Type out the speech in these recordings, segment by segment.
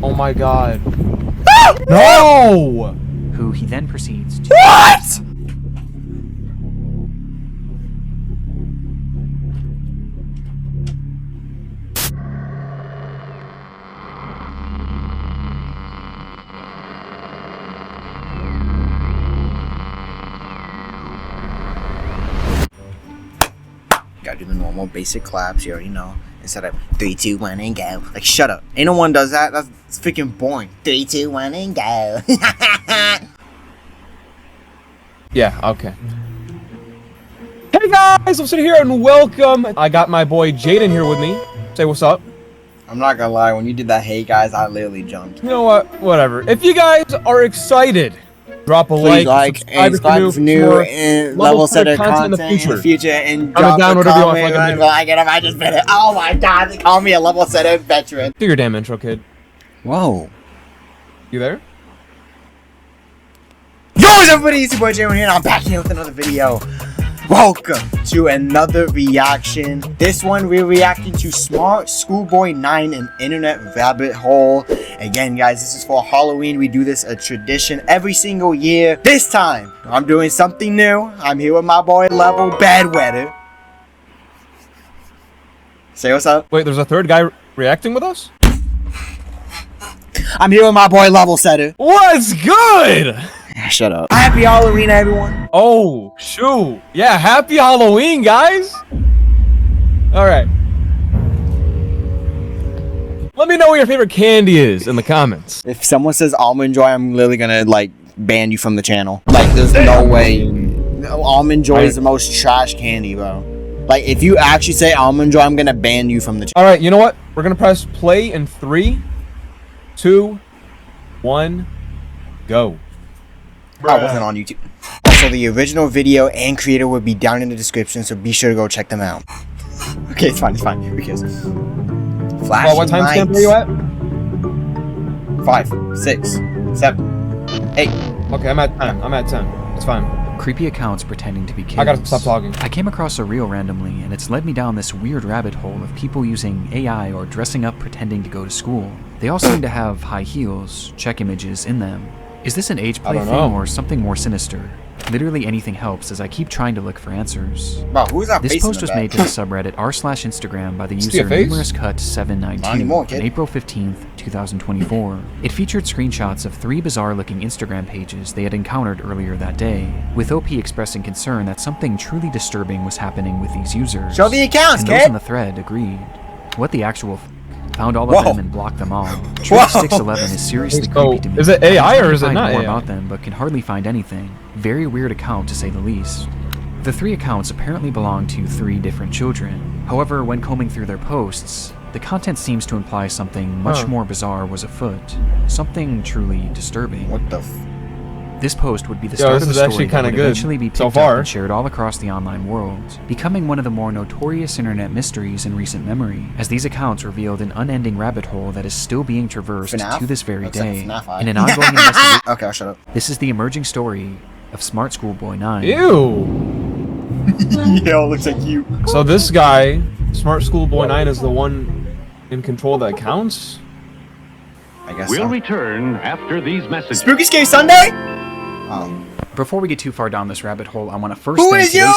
Oh my god. No! Who he then proceeds to... What? Gotta do the normal basic claps, you already know. Instead of 3, 2, 1, and go. Like, shut up. Ain't no one does that. That's freaking boring. 3, 2, 1, and go. Yeah, okay. Hey guys, I'm sitting here and welcome. I got my boy Jaden here with me. Say what's up. I'm not gonna lie, when you did that hey guys, I literally jumped. You know what? Whatever. If you guys are excited, drop a Please like and subscribe if new and level setter content in the future, and drop down a whatever you want, comment like a like it if I just did it. Oh my god, they call me a level setter veteran. Do your damn intro, kid. Whoa. You there? Yo, what's up, everybody? It's your boy Jaden here, and I'm back here with another video. Welcome to another reaction. This one we're reacting to smartschoolboy9, an internet rabbit hole. Again, guys, this is for Halloween. We do this a tradition every single year. This time, I'm doing something new. I'm here with my boy Level Bedwetter. Say what's up. Wait, there's a third guy reacting with us? I'm here with my boy Level Setter. What's good? Shut up. Happy Halloween, everyone. Oh, shoot. Yeah, happy Halloween, guys. All right. Let me know what your favorite candy is in the comments. If someone says Almond Joy, I'm literally gonna, like, ban you from the channel. Like, there's no way. Almond Joy is the most trash candy, bro. Like, if you actually say Almond Joy, I'm gonna ban you from the channel. All right, you know what? We're going to press play in 3, 2, 1, go. I wasn't on YouTube. Also, the original video and creator will be down in the description, so be sure to go check them out. Okay, it's fine, because flashing What time stamp are you at? 5, 6, 7, 8. Okay, I'm at 10. I'm at 10. It's fine. Creepy accounts pretending to be kids. I gotta stop talking. I came across a reel randomly, and it's led me down this weird rabbit hole of people using AI or dressing up pretending to go to school. They all seem to have high heels, check images in them. Is this an age play thing or something more sinister? Literally anything helps as I keep trying to look for answers. Wow, who's that? This post was made to the subreddit r/Instagram by the user numerouscut719 on April 15th, 2024. It featured screenshots of 3 bizarre-looking Instagram pages they had encountered earlier that day, with OP expressing concern that something truly disturbing was happening with these users. Show the accounts, and kid! those in the thread agreed. What the actual found all of them and blocked them all. Truthsticks11 is seriously creepy to me. Is it AI or is it not more AI? about them, but can hardly find anything. Very weird account to say the least. The 3 accounts apparently belong to 3 different children. However, when combing through their posts, the content seems to imply something much more bizarre was afoot. Something truly disturbing. What the f? This post would be the start of the story that would eventually be picked up and shared all across the online world, becoming one of the more notorious internet mysteries in recent memory, as these accounts revealed an unending rabbit hole that is still being traversed to this very day. In an ongoing investigation. Okay, I'll shut up. This is the emerging story of smartschoolboy9. Ew! Yo, looks like you. So this guy, smartschoolboy9, is the one in control of the accounts? I guess We'll so. return after these messages. Spooky Scary Sunday? Before we get too far down this rabbit hole, I want to first Who is you?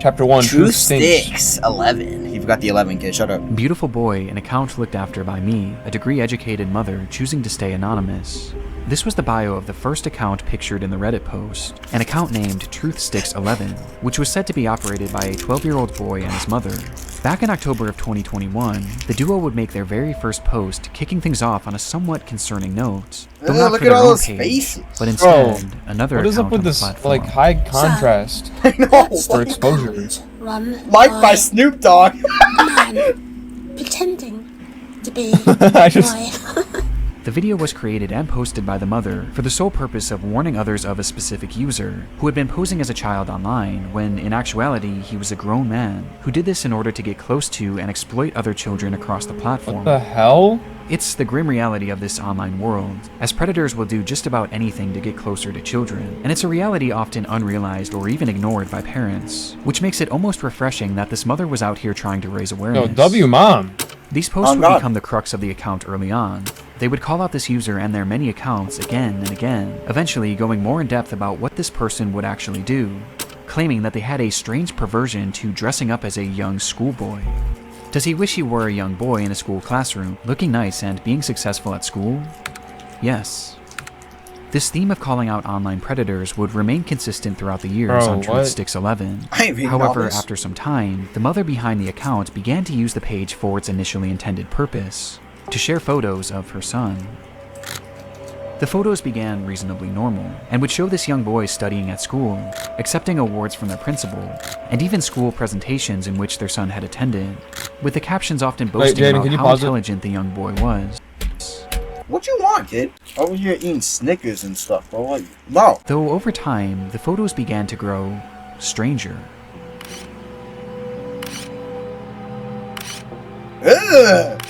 Chapter 1, Truth Sticks 11. You forgot the 11, kid. Shut up. Beautiful boy, an account looked after by me, a degree-educated mother choosing to stay anonymous. This was the bio of the first account pictured in the Reddit post, an account named Truthsticks11, which was said to be operated by a 12-year-old boy and his mother. Back in October of 2021, the duo would make their very first post, kicking things off on a somewhat concerning note. Though not Look for at their all own those page, faces. but instead, another What is account up with on the this, platform. like, high contrast I know. for exposure? Mike by Snoop Dogg. Pretending to be I just... The video was created and posted by the mother for the sole purpose of warning others of a specific user who had been posing as a child online when, in actuality, he was a grown man who did this in order to get close to and exploit other children across the platform. What the hell? It's the grim reality of this online world, as predators will do just about anything to get closer to children, and it's a reality often unrealized or even ignored by parents, which makes it almost refreshing that this mother was out here trying to raise awareness. Yo, W mom. These posts would God. become the crux of the account early on. They would call out this user and their many accounts again and again, eventually going more in depth about what this person would actually do, claiming that they had a strange perversion to dressing up as a young schoolboy. Does he wish he were a young boy in a school classroom, looking nice and being successful at school? Yes. This theme of calling out online predators would remain consistent throughout the years on Truthsticks 11. However, after some time, the mother behind the account began to use the page for its initially intended purpose, to share photos of her son. The photos began reasonably normal, and would show this young boy studying at school, accepting awards from their principal, and even school presentations in which their son had attended, with the captions often boasting Jaden, about how intelligent the young boy was. What you want, kid? Over here eating Snickers and stuff, bro. Like, no. Though over time, the photos began to grow stranger. Ugh.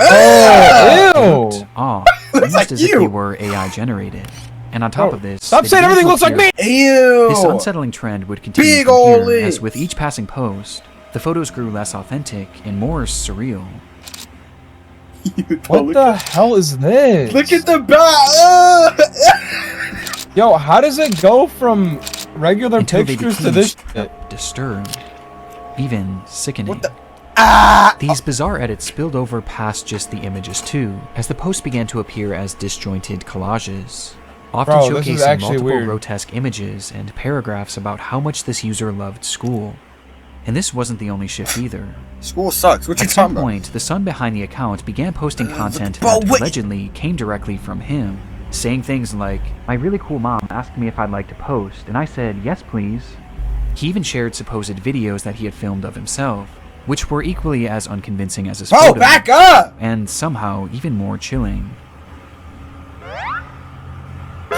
Oh, ew! Off, Looks almost like as if you. they were AI generated. And on top of this, Stop they saying began everything to looks like appear- me! Ew. This unsettling trend would continue Big from ol' here, as lips. with each passing post, the photos grew less authentic and more surreal. What the hell is this? Look at the back. Yo, how does it go from regular Until they pictures to became this straight shit? up disturbed, even sickening. What the? Ah. These bizarre edits spilled over past just the images too, as the posts began to appear as disjointed collages, often Bro, this is showcasing actually multiple weird. grotesque images and paragraphs about how much this user loved school. And this wasn't the only shift either. School sucks. What you At some talking about? point, the son behind the account began posting content bro, that wait. allegedly came directly from him, saying things like, "My really cool mom asked me if I'd like to post, and I said, yes please." He even shared supposed videos that he had filmed of himself, which were equally as unconvincing as his Bro, photo, back up. and somehow even more chilling.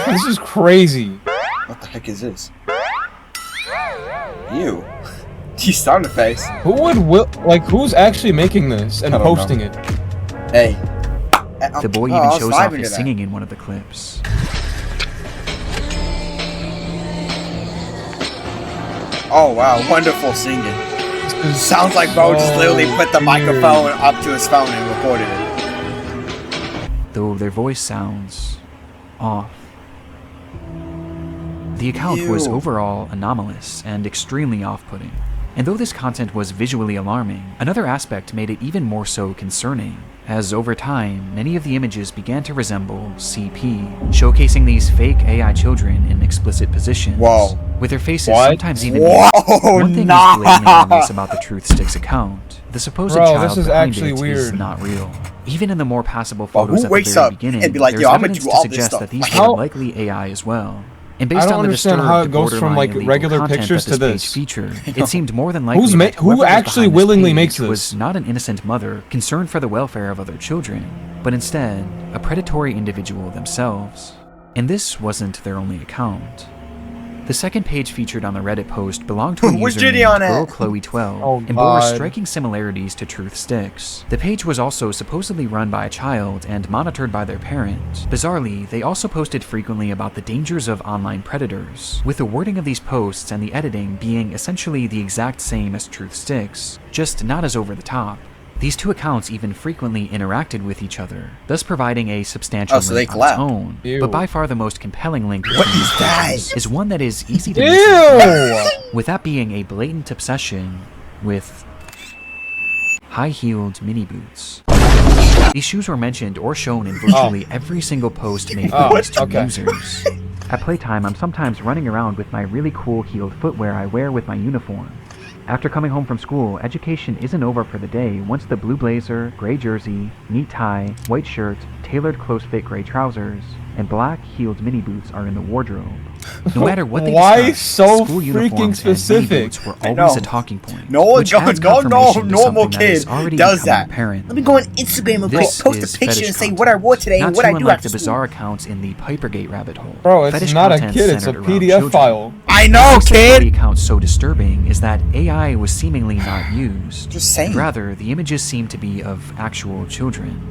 This is crazy. What the heck is this? Ew. These sound effects. Who would who's actually making this and I don't know. posting it? Hey. The boy Oh, I even was shows vibing off to his that. singing in one of the clips. Oh wow, wonderful singing. Sounds like bro just literally put the microphone up to his phone and recorded it. Though their voice sounds off. The account was Ew. overall anomalous and extremely off-putting. And though this content was visually alarming, another aspect made it even more so concerning, as over time, many of the images began to resemble CP, showcasing these fake AI children in explicit positions, Whoa. with their faces What? sometimes even Whoa, One thing nah. is blatantly obvious about the Truthsticks account. The supposed Bro, child this is behind actually it is weird. not real. Even in the more passable But photos who at the wakes very up beginning, and be like, there's yo, I'ma evidence do to all this suggest stuff? that these How- were likely AI as well. And based I don't on the understand how it goes from, borderline like, illegal regular content pictures that to page this. featured, it seemed more than likely Who that whoever was actually behind this willingly page makes this? was not an innocent mother concerned for the welfare of other children, but instead a predatory individual themselves. And this wasn't their only account. The second page featured on the Reddit post belonged to a Where's user Jaden named at? GirlChloe12 Oh, and bore God. striking similarities to Truthsticks. The page was also supposedly run by a child and monitored by their parent. Bizarrely, they also posted frequently about the dangers of online predators, with the wording of these posts and the editing being essentially the exact same as Truthsticks, just not as over the top. These two accounts even frequently interacted with each other, thus providing a substantial Oh, so they link on its collab. own. Ew. But by far the most compelling link What between is these that? pages is one that is easy to miss, Ew! with that being a blatant obsession with high-heeled mini boots. These shoes were mentioned or shown in virtually every single post made by Oh, these two okay. users. At playtime, I'm sometimes running around with my really cool heeled footwear I wear with my uniform. After coming home from school, education isn't over for the day once the blue blazer, gray jersey, neat tie, white shirt, tailored close-fit gray trousers, and black heeled mini boots are in the wardrobe. No matter what they Why discuss, so school freaking uniforms and specific? mini boots were I always a know. talking point. No which adds confirmation to normal something that has kid already does become that. apparent. Let me go on Instagram and This post is a picture fetish and say content. what I wore today Not and what I too do unlike after the school. bizarre accounts in the Pipergate rabbit hole. Bro, it's Fetish not a content kid, it's a centered around PDF children. file. I know, What makes the kid. account so disturbing is that AI was seemingly not used. Just saying. Rather, the images seem to be of actual children.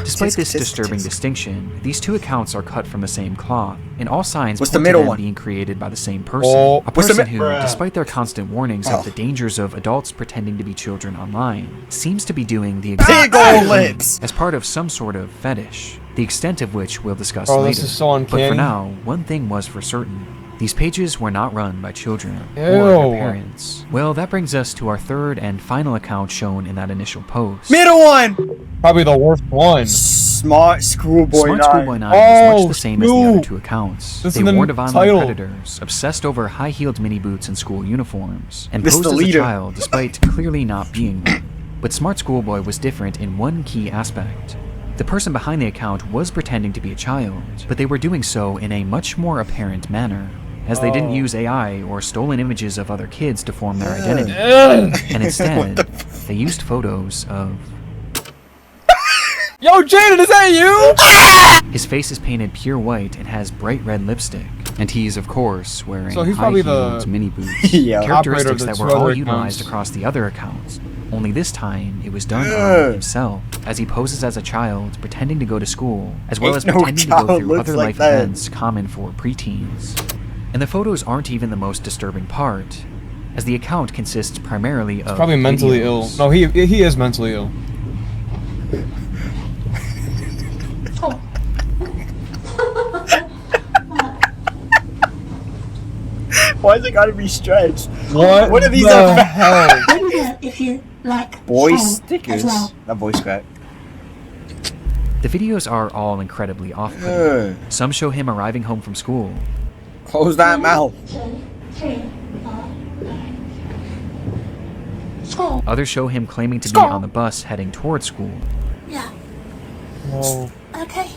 Despite this disturbing distinction, these two accounts are cut from the same cloth, and all signs What's point the middle to them one? being created by the same person. Oh. A What's the person who, Bruh. despite their constant warnings of the dangers of adults pretending to be children online, seems to be doing the exact Big ol' same thing lips. as part of some sort of fetish, the extent of which we'll discuss Bro, later. this is so But uncanny. for now, one thing was for certain. These pages were not run by children or Ew. their parents. Well, that brings us to our third and final account shown in that initial post. Middle one. Probably the worst one. Smart Schoolboy Smart 9. Schoolboy 9 was Oh, much the same as the other shoot. two accounts. This They is the warned of online title. predators, obsessed over high-heeled mini boots and school uniforms, and Mr. posed as a Leader. child despite clearly not being one. But Smart Schoolboy was different in one key aspect. The person behind the account was pretending to be a child, but they were doing so in a much more apparent manner, as they didn't use AI or stolen images of other kids to form their identity, and instead, they used photos of... Yo, Jaden, is that you? His face is painted pure white and has bright red lipstick, and he's, of course, wearing So he's probably the high-heeled mini boots, Yeah. characteristics operator of that the were two all other utilized accounts. across the other accounts. Only this time, it was done Ugh. on himself, as he poses as a child pretending to go to school, as well Ain't as no pretending to go child through looks other like life that. events common for preteens. And the photos aren't even the most disturbing part, as the account consists primarily of Probably mentally ill. videos. No, he is mentally ill. Why is it gotta be stretched? What are these the about? hell? If you like Boy song stickers. as well. That voice crack. The videos are all incredibly off-putting. Ugh. Some show him arriving home from school, Close that mouth. 2, 3, 4, 5. School. others show him claiming to be School. on the bus heading towards school. Yeah. Whoa. Okay.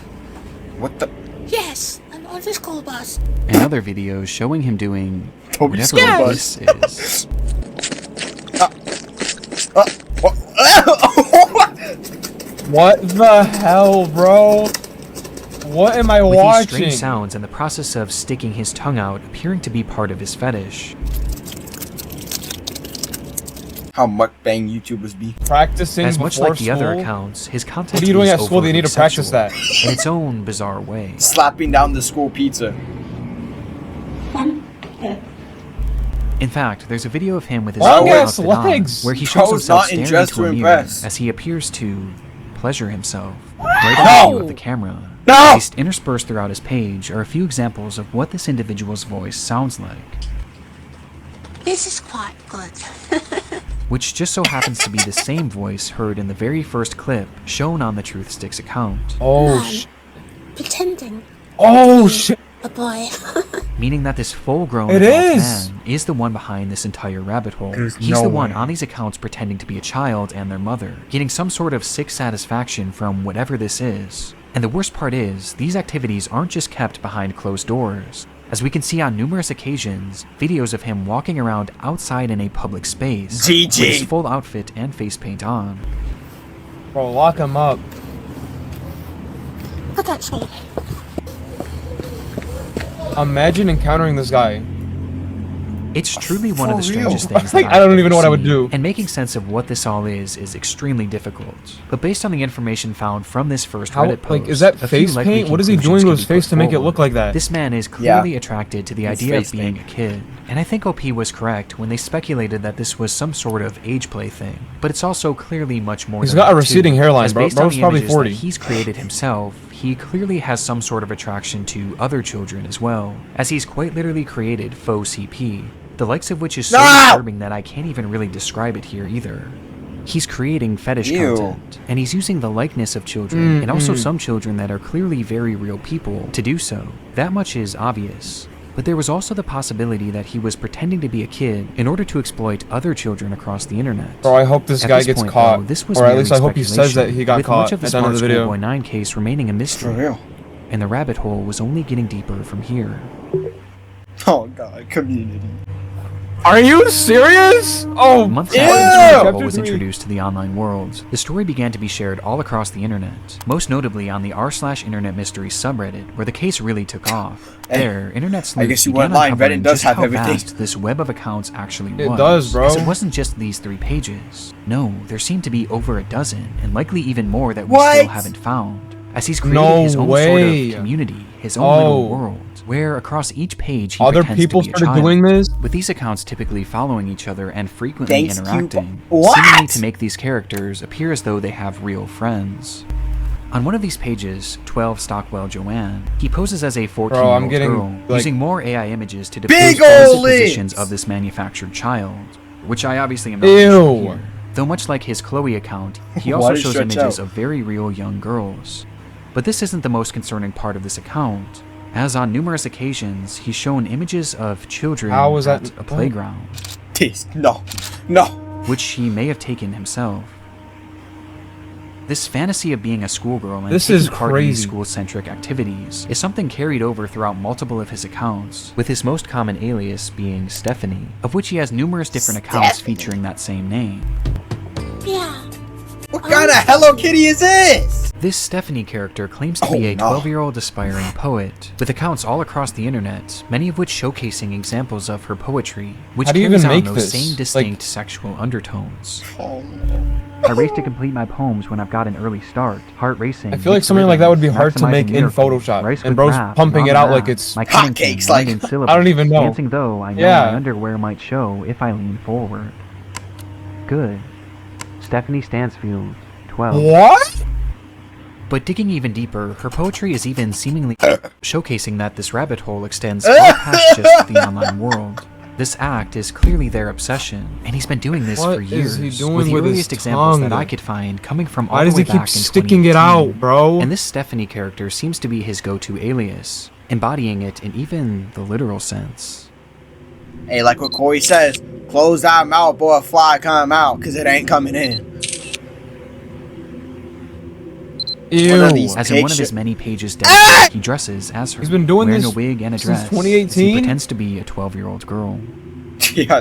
What the? Yes, I'm on the school bus. And other videos showing him doing Toby whatever School this is. What the hell, bro? What am I With these watching? strange sounds and the process of sticking his tongue out appearing to be part of his fetish. How mukbang YouTubers be. Practicing As much before like the other school? accounts, his content What are you doing is at school that you need to overtly practice that? sexual in its own bizarre way. Slapping down the school pizza. 1, 2. In fact, there's a video of him with his Long full ass outfit on, legs. where he shows Bro's himself not staring dressed into a to mirror impress. as he appears to pleasure himself right in view of the camera. No! Placed interspersed throughout his page are a few examples of what this individual's voice sounds like, This is quite good. which just so happens to be the same voice heard in the very first clip shown on the Truth Sticks account, Oh, Man, pretending oh shit. a boy. meaning that this full-grown It adult is. man is the one behind this entire rabbit hole. There's He's no the one way. on these accounts pretending to be a child and their mother, getting some sort of sick satisfaction from whatever this is. And the worst part is, these activities aren't just kept behind closed doors. As we can see on numerous occasions, videos of him walking around outside in a public space GG. with his full outfit and face paint on. Bro, lock him up. Look at me. Imagine encountering this guy. It's truly one of the For real. strangest things Like, that I don't I've even ever know what I would seen, do. And making sense of what this all is extremely difficult. But based on the information found from this first How, Reddit post, like, is that a few face likely paint? What is he conclusions doing to can his be face put to make it look forward. like that? This man is Yeah. clearly attracted to the It's idea of face being paint. a kid. And I think OP was correct when they speculated that this was some sort of age play thing. But it's also clearly much more He's than got a that, receding too. hairline, As bro. based on Bro's the probably images 40. that he's created himself, he clearly has some sort of attraction to other children as well, as he's quite literally created faux CP, the likes of which is so No! disturbing that I can't even really describe it here either. He's creating fetish Ew. content, and he's using the likeness of children, and also some children that are clearly very real people, to do so. That much is obvious. But there was also the possibility that he was pretending to be a kid in order to exploit other children across the internet. Bro, I hope this At guy this gets point, caught. though, this was Or at merely least I hope he says that he got with caught much of the at the end of Smart the video. Schoolboy 9 case remaining a For mystery, real. and the rabbit hole was only getting deeper from here. Oh god, community. Are you serious? Oh, Months Ew! after this rabbit hole Chapter was 3. introduced to the online world, the story began to be shared all across the internet, most notably on the r/internet mysteries subreddit, where the case really took off. There, internet sleuths guess you began weren't lying, uncovering Reddit does just have how everything. vast this web of accounts actually It was. does, bro. As it wasn't just these 3 pages. No, there seemed to be over a dozen, and likely even more that we What? still haven't found. As he's created No his own way. sort of community, his own little Oh. world, where across each page he Other pretends people to be a started child. doing this? With these accounts typically following each other and frequently Thanks to- interacting, What? seemingly to make these characters appear as though they have real friends. On one of these pages, 12 Stockwell Joanne, he poses as a 14-year-old I'm getting, girl, like- using more AI images to Big depict ol' basic positions lips! of this manufactured child, which I obviously am not Ew. showing here. Though much like his Chloe account, he Why also did it shows stretch images out? of very real young girls. But this isn't the most concerning part of this account, as on numerous occasions, he's shown images of children How is at that- a what? playground, No. No. which he may have taken himself. This fantasy of being a schoolgirl and This taking is part in these crazy. school-centric activities is something carried over throughout multiple of his accounts, with his most common alias being Stephanie, of which he has numerous different accounts Stephanie. featuring that same name. Yeah. What kind of Hello Kitty is this? This Stephanie character claims to be Oh, a no. 12-year-old aspiring poet, with accounts all across the internet, many of which showcasing examples of her poetry, which How do you carries even on make those this? same Like- distinct sexual undertones. Oh, I race to complete my poems when I've got an early start. Heart racing. I feel like mixed something like that would be rhythms, hard to make maximizing in miracles, Photoshop, rice and with bro's rap, pumping it non-rap, out like it's my cunning hotcakes, king, like- mind in syllables. I don't even know. Dancing though, I know Yeah. my underwear might show if I lean forward. Good. Stephanie Stansfield, 12. What? But digging even deeper, her poetry is even seemingly showcasing that this rabbit hole extends far past just the online world. This act is clearly their obsession, and he's been doing this What for is years. he doing with the with his earliest examples that tongue? I could find coming from all Why the does way he keep back in sticking it 2018. out, bro? And this Stephanie character seems to be his go-to alias, embodying it in even the literal sense. Hey, like what Corey says, close that mouth, boy, a fly come out, because it ain't coming in. Ew. One of these- As in one of his Picture- many pages dedicated, he dresses as her. He's been doing wearing this a wig and a since dress. as 2018? He pretends to be a 12-year-old girl. Yeah,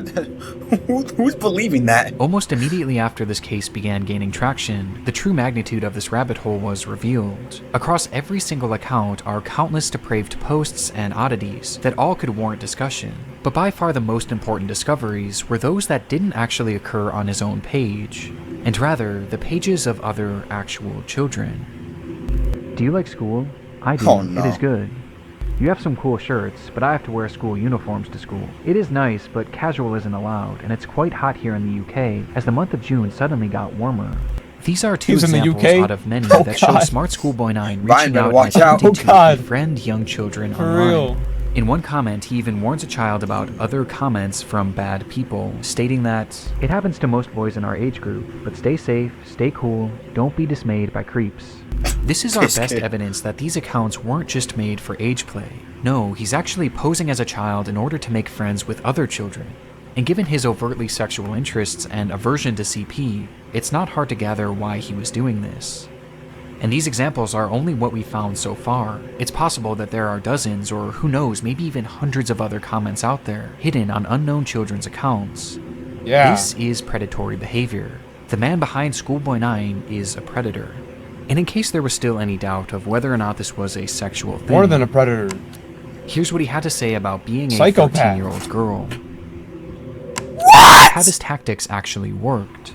who's believing that? Almost immediately after this case began gaining traction, the true magnitude of this rabbit hole was revealed. Across every single account are countless depraved posts and oddities that all could warrant discussion. But by far the most important discoveries were those that didn't actually occur on his own page, and rather the pages of other actual children. Do you like school? I do. Oh, no. It is good. You have some cool shirts, but I have to wear school uniforms to school. It is nice, but casual isn't allowed, and it's quite hot here in the UK, as the month of June suddenly got warmer. These are two He's in the examples UK? out of many Oh, that show God. smartschoolboy9 Ryan reaching better out watch and out. attempting Oh, to God. befriend young children For online. real. In one comment, he even warns a child about other comments from bad people, stating that, "It happens to most boys in our age group, but stay safe, stay cool, don't be dismayed by creeps." This is our This best kid. evidence that these accounts weren't just made for age play. No, he's actually posing as a child in order to make friends with other children. And given his overtly sexual interests and aversion to CP, it's not hard to gather why he was doing this. And these examples are only what we found so far. It's possible that there are dozens, or who knows, maybe even hundreds of other comments out there, hidden on unknown children's accounts. Yeah. This is predatory behavior. The man behind Schoolboy9 is a predator. And in case there was still any doubt of whether or not this was a sexual thing, More than a predator. here's what he had to say about being a Psychopath. 13-year-old girl. How his tactics actually worked.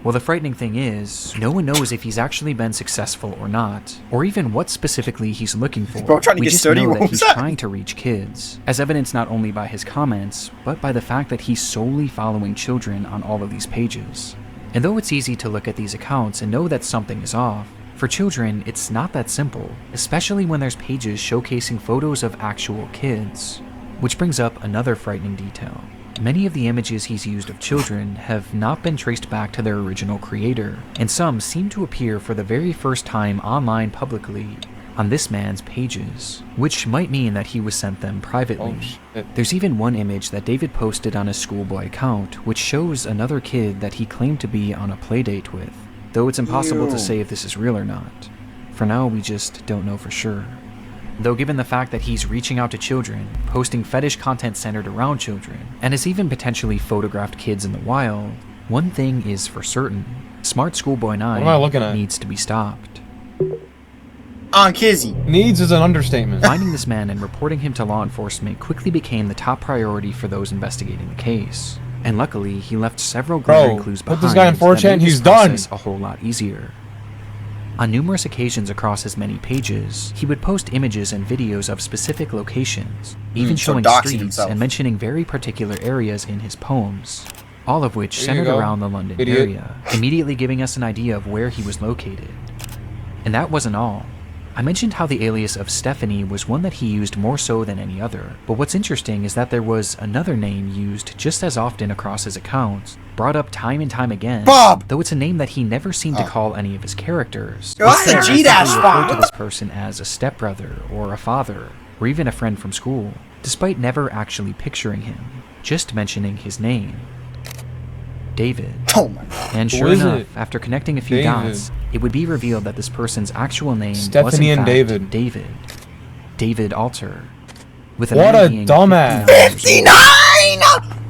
Well, the frightening thing is, no one knows if he's actually been successful or not, or even what specifically he's looking for. Bro, trying to We get just sturdy, know what that was he's that? trying to reach kids, as evidenced not only by his comments, but by the fact that he's solely following children on all of these pages. And though it's easy to look at these accounts and know that something is off, for children, it's not that simple, especially when there's pages showcasing photos of actual kids. Which brings up another frightening detail. Many of the images he's used of children have not been traced back to their original creator, and some seem to appear for the very first time online publicly on this man's pages, which might mean that he was sent them privately. Oh, shit. There's even one image that David posted on his schoolboy account, which shows another kid that he claimed to be on a playdate with, though it's impossible Ew. to say if this is real or not. For now, we just don't know for sure. Though given the fact that he's reaching out to children, posting fetish content centered around children, and has even potentially photographed kids in the wild, one thing is for certain: smartschoolboy9 What am I looking at? needs to be stopped. On Kizzy. Needs is an understatement. Finding this man and reporting him to law enforcement quickly became the top priority for those investigating the case. And luckily, he left several glaring clues behind. Put this guy in 4chan, that made he's this done. process a whole lot easier. On numerous occasions across his many pages, he would post images and videos of specific locations, even showing doxing streets himself. and mentioning very particular areas in his poems, all of which There you centered go, around the London idiot. area, immediately giving us an idea of where he was located. And that wasn't all. I mentioned how the alias of Stephanie was one that he used more so than any other, but what's interesting is that there was another name used just as often across his accounts, brought up time and time again, Bob! though it's a name that he never seemed to call any of his characters. Yo, that's a Instead, he G-dash simply referred to spot. this person as a stepbrother, or a father, or even a friend from school, despite never actually picturing him, just mentioning his name. David. Oh my god. And Who sure is enough, it? after connecting a few David. dots, it would be revealed that this person's actual name was in Stephanie and fact David. David Alter. With What man a being dumbass. 59 years old. 59!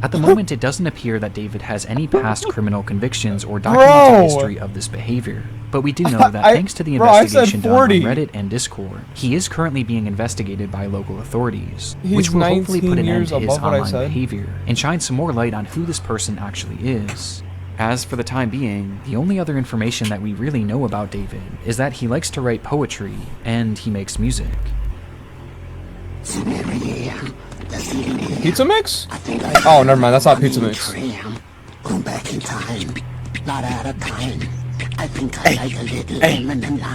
At the moment, it doesn't appear that David has any past criminal convictions or documented Bro! history of this behavior. But we do know that I- thanks to the bro, I said investigation done on 40. Reddit and Discord, he is currently being investigated by local authorities, He's which will hopefully 19 put an end years to his above what I online said. behavior and shine some more light on who this person actually is. As for the time being, the only other information that we really know about David is that he likes to write poetry and he makes music. Pizza mix? Oh, never mind. That's not pizza mix. Going back in time, not out of time. I think I like a little lemon and lime.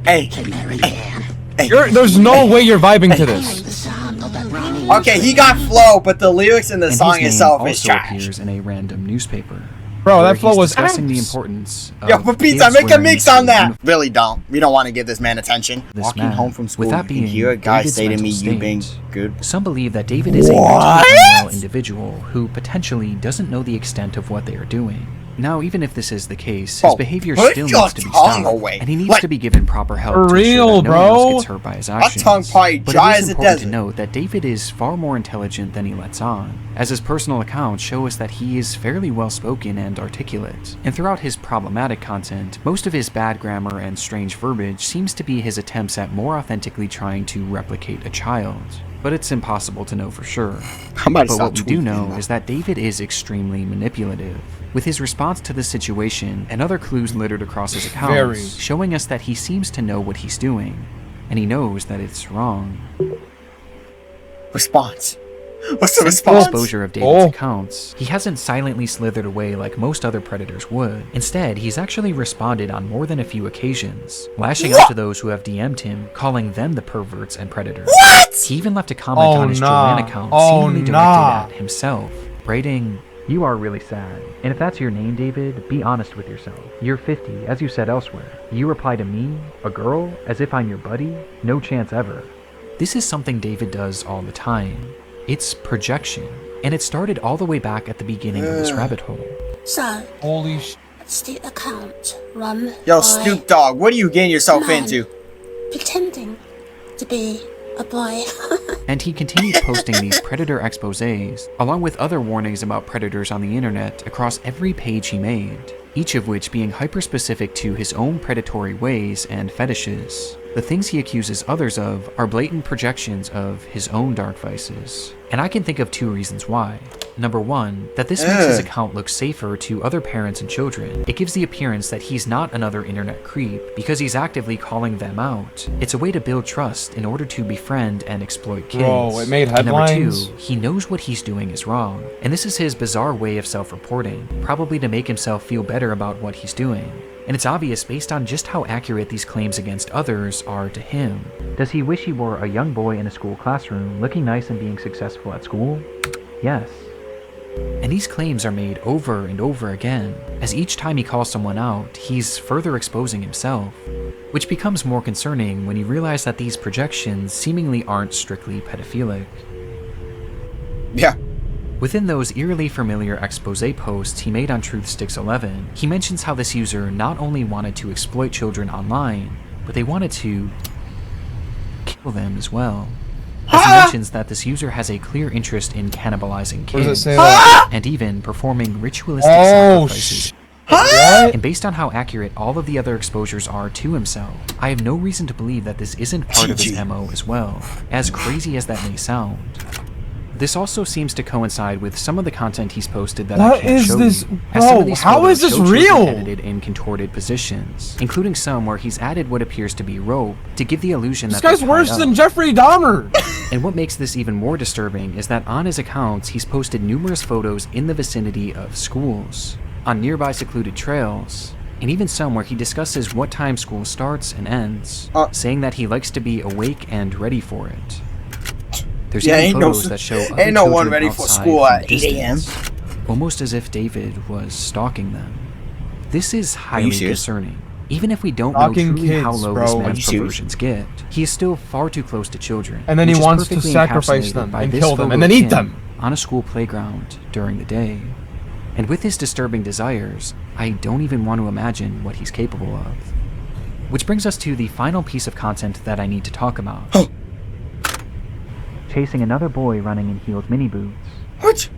Hey, To Mary Ann. There's no way you're vibing to this. The sound of that running. Okay, he got flow, but the lyrics in the And song his name itself is also trash. appears in a random newspaper. Bro, where that flow he's was discussing the ass. importance of Yo, but pizza, kids make a wearing mix school on that. uniforms. Really don't. We don't want to give this man attention. This Walking man, home from school, with that you can being hear a guy David's say to me, mental "You being state, good." Some believe that David is a What? mentally unwell individual who potentially doesn't know the extent of what they are doing. Now, even if this is the case, his Oh, behavior put still your needs to be tongue stopped, away. and he needs Like- to be given proper help For to ensure real, that no one else bro. gets hurt by his My actions. tongue probably But dry it is as a important to desert. note that David is far more intelligent than he lets on, as his personal accounts show us that he is fairly well-spoken and articulate. And throughout his problematic content, most of his bad grammar and strange verbiage seems to be his attempts at more authentically trying to replicate a child. But it's impossible to know for sure. I'm about to But stop what we do tweaking know now. is that David is extremely manipulative, with his response to this situation and other clues littered across his accounts Very. showing us that he seems to know what he's doing, and he knows that it's wrong. Response. What's the Since the response? exposure of David's Oh. accounts, he hasn't silently slithered away like most other predators would. Instead, he's actually responded on more than a few occasions, lashing out to those who have DM'd him, calling them the perverts and predators. What? He even left a comment Oh, on his nah. Joanne account, Oh, seemingly directed nah. at himself, writing, "You are really sad. And if that's your name, David, be honest with yourself. You're 50, as you said elsewhere. You reply to me, a girl, as if I'm your buddy? No chance ever." This is something David does all the time. It's projection, and it started all the way back at the beginning of this rabbit hole. So, Holy sh... it's the account run Yo, by Snoop Dogg, what are you getting yourself man into? pretending to be a boy. And he continued posting these predator exposés, along with other warnings about predators on the internet across every page he made, each of which being hyper-specific to his own predatory ways and fetishes. The things he accuses others of are blatant projections of his own dark vices. And I can think of two reasons why. Number one, that this makes his account look safer to other parents and children. It gives the appearance that he's not another internet creep because he's actively calling them out. It's a way to build trust in order to befriend and exploit kids. Bro, it made And number headlines. two, he knows what he's doing is wrong. And this is his bizarre way of self-reporting, probably to make himself feel better about what he's doing. And it's obvious based on just how accurate these claims against others are to him. Does he wish he were a young boy in a school classroom, looking nice and being successful at school? Yes. And these claims are made over and over again, as each time he calls someone out, he's further exposing himself. Which becomes more concerning when you realize that these projections seemingly aren't strictly pedophilic. Yeah. Within those eerily familiar expose posts he made on TruthSticks11, he mentions how this user not only wanted to exploit children online, but they wanted to kill them as well. As he mentions that this user has a clear interest in cannibalizing What does it kids say that? and even performing ritualistic sacrifices. What? And based on how accurate all of the other exposures are to himself, I have no reason to believe that this isn't part of his MO as well, as crazy as that may sound. This also seems to coincide with some of the content he's posted that I can't show you, as some Bro, of these how photos is this show children real? edited in contorted positions, including some where he's added what appears to be rope to give the illusion This that guy's they're tied worse up. than Jeffrey Dahmer. And what makes this even more disturbing is that on his accounts, he's posted numerous photos in the vicinity of schools, on nearby secluded trails, and even some where he discusses what time school starts and ends, saying that he likes to be awake and ready for it. There's even photos that show other ain't no one children ready for outside school from at 8 a.m. distance, almost as if David was stalking them. This is highly serious? concerning. Even if we don't Stalking know truly kids, how low bro. this Are man's you perversions get, he is still far too close to children. And then he which is wants to perfectly sacrifice encapsulated them by and this kill them photo and then of eat him them. on a school playground during the day. And with his disturbing desires, I don't even want to imagine what he's capable of. Which brings us to the final piece of content that I need to talk about. Chasing another boy running in heeled mini boots. What?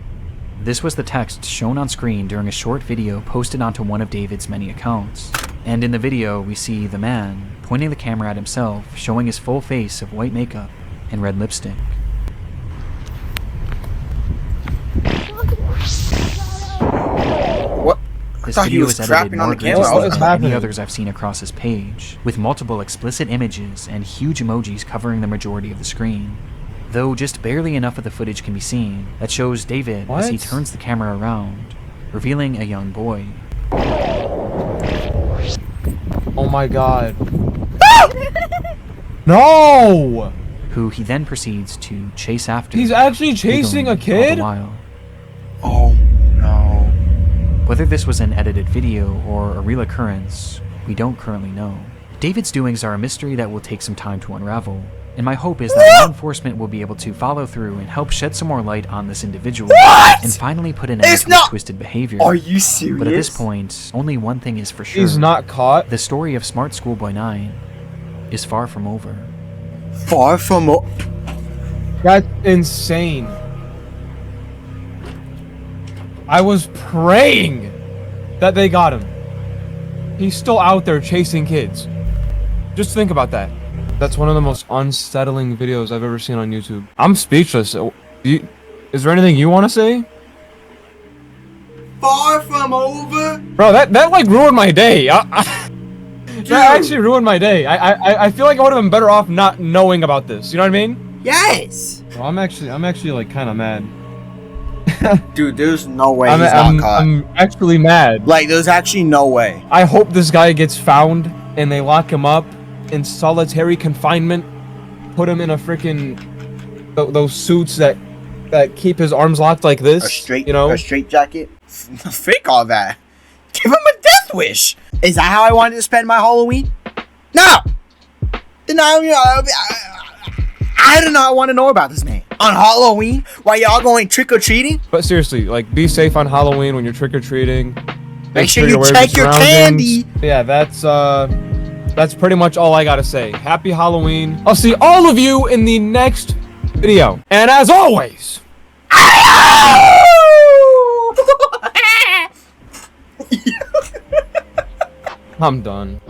This was the text shown on screen during a short video posted onto one of David's many accounts. And in the video, we see the man pointing the camera at himself, showing his full face of white makeup and red lipstick. What? This thought he video was is crapping edited on more the camera. What egregiously is than any happening? others I've seen across his page, with multiple explicit images and huge emojis covering the majority of the screen. Though just barely enough of the footage can be seen that shows David as he What? turns the camera around, revealing a young boy. Oh my god. No! Who he then proceeds to chase after. He's actually chasing giggling a all kid? the while. Oh no. Whether this was an edited video or a real occurrence, we don't currently know. David's doings are a mystery that will take some time to unravel, and my hope is that law enforcement will be able to follow through and help shed some more light on this individual and finally put an end It's to his not- twisted behavior. Are you serious? But at this point, only one thing is for sure. He's not caught. The story of smartschoolboy9 is far from over. Far from. That's insane. I was praying that they got him. He's still out there chasing kids. Just think about that. That's one of the most unsettling videos I've ever seen on YouTube. I'm speechless. Is there anything you want to say? Far from over. Bro, that like ruined my day. That actually ruined my day. I feel like I would have been better off not knowing about this. You know what I mean? Yes. Well, I'm actually like kind of mad. Dude, there's no way he's not caught. I'm actually mad. Like, there's actually no way. I hope this guy gets found and they lock him up in solitary confinement. Put him in a freaking those suits that keep his arms locked like this. A straight jacket. Fake all that. Give him a death wish. Is that how I wanted to spend my Halloween? No. I do not want to know about this man on Halloween while y'all going trick or treating. But seriously, like, be safe on Halloween when you're trick or treating. Make sure you check your candy. Yeah, that's pretty much all I gotta say. Happy Halloween. I'll see all of you in the next video. And as always, I'm done.